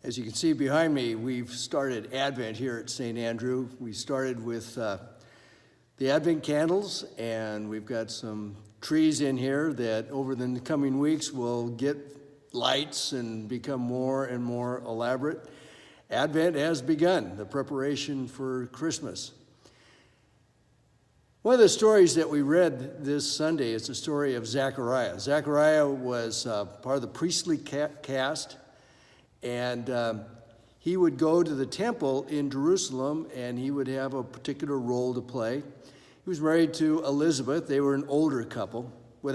As you can see behind me, we've started Advent here at St. Andrew. We started with the Advent candles, and we've got some trees in here that over the coming weeks will get lights and become more and more elaborate. Advent has begun, the preparation for Christmas. One of the stories that we read this Sunday is the story of Zechariah. Zechariah was part of the priestly caste, and he would go to the temple in Jerusalem, and he would have a particular role to play. He was married to Elizabeth. They were an older couple. They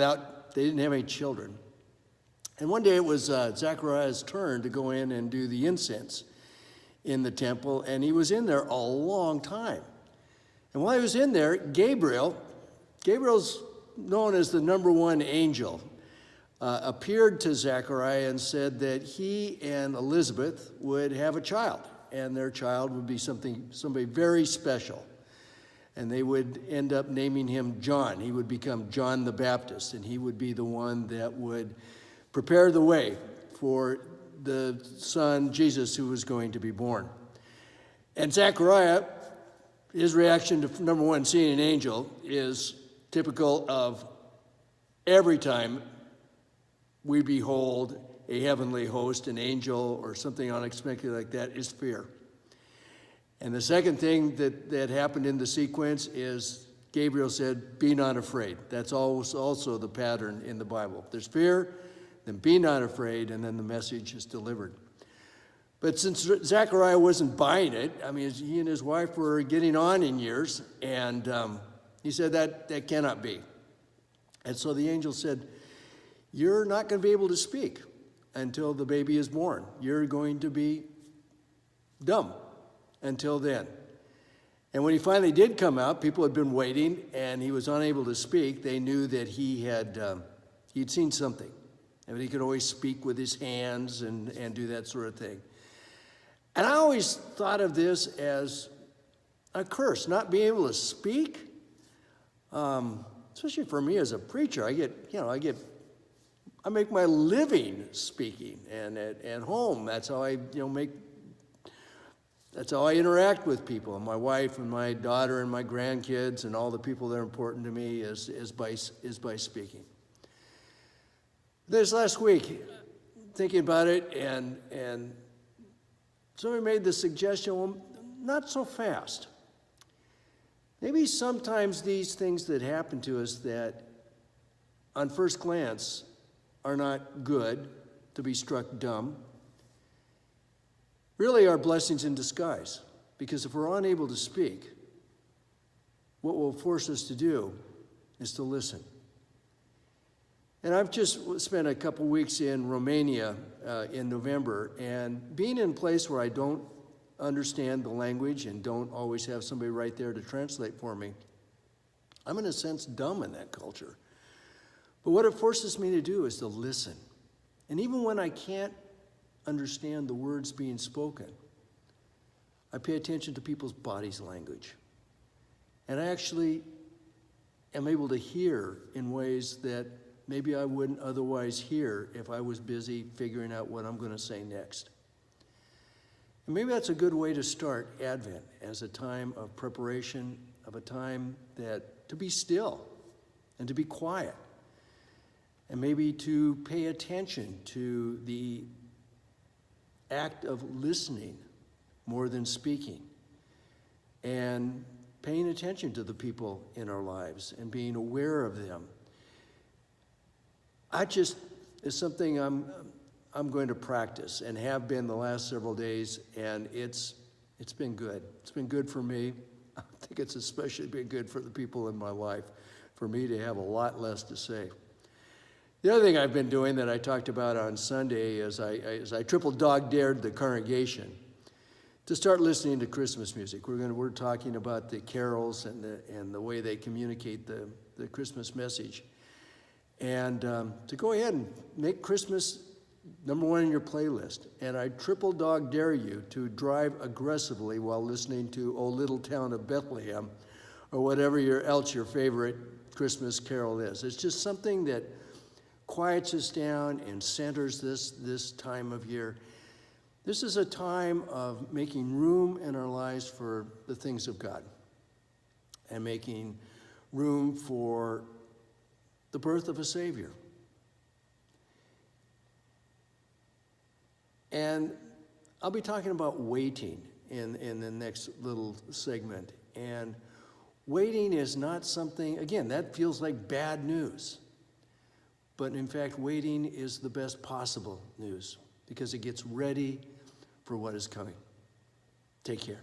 didn't have any children. And one day it was Zechariah's turn to go in and do the incense in the temple, and he was in there a long time. And while he was in there, Gabriel's known as the number one angel, appeared to Zechariah and said that he and Elizabeth would have a child, and their child would be somebody very special. And they would end up naming him John. He would become John the Baptist, and he would be the one that would prepare the way for the son, Jesus, who was going to be born. And Zechariah, his reaction to, number one, seeing an angel is typical of every time we behold a heavenly host, an angel, or something unexpected like that, is fear. And the second thing that happened in the sequence is Gabriel said, "Be not afraid." That's also the pattern in the Bible. If there's fear, then be not afraid, and then the message is delivered. But since Zechariah wasn't buying it, I mean, he and his wife were getting on in years, and he said that cannot be. And so the angel said, "You're not going to be able to speak until the baby is born. You're going to be dumb until then." And when he finally did come out, people had been waiting, and he was unable to speak. They knew that he'd seen something. I mean, he could always speak with his hands and do that sort of thing. And I always thought of this as a curse, not being able to speak. Especially for me as a preacher, I make my living speaking, and at home, that's how I interact with people. And my wife and my daughter and my grandkids and all the people that are important to me is by speaking. This last week, thinking about it, and somebody made the suggestion, well, not so fast. Maybe sometimes these things that happen to us that on first glance are not good, to be struck dumb, really are blessings in disguise. Because if we're unable to speak, what will force us to do is to listen. And I've just spent a couple weeks in Romania in November, and being in a place where I don't understand the language and don't always have somebody right there to translate for me, I'm in a sense dumb in that culture. But what it forces me to do is to listen. And even when I can't understand the words being spoken, I pay attention to people's body's language. And I actually am able to hear in ways that maybe I wouldn't otherwise hear if I was busy figuring out what I'm going to say next. And maybe that's a good way to start Advent, as a time of preparation, of a time to be still and to be quiet, and maybe to pay attention to the act of listening more than speaking, and paying attention to the people in our lives and being aware of them. It's something I'm going to practice and have been the last several days, and it's been good. It's been good for me. I think it's especially been good for the people in my life, for me to have a lot less to say. The other thing I've been doing that I talked about on Sunday is I triple dog dared the congregation to start listening to Christmas music. We're talking about the carols and the way they communicate the Christmas message. And to go ahead and make Christmas number one in your playlist. And I triple dog dare you to drive aggressively while listening to O Little Town of Bethlehem, or whatever else your favorite Christmas carol is. It's just something that quiets us down and centers this time of year. This is a time of making room in our lives for the things of God and making room for the birth of a Savior. And I'll be talking about waiting in the next little segment. And waiting is not something, again, that feels like bad news. But in fact, waiting is the best possible news because it gets ready for what is coming. Take care.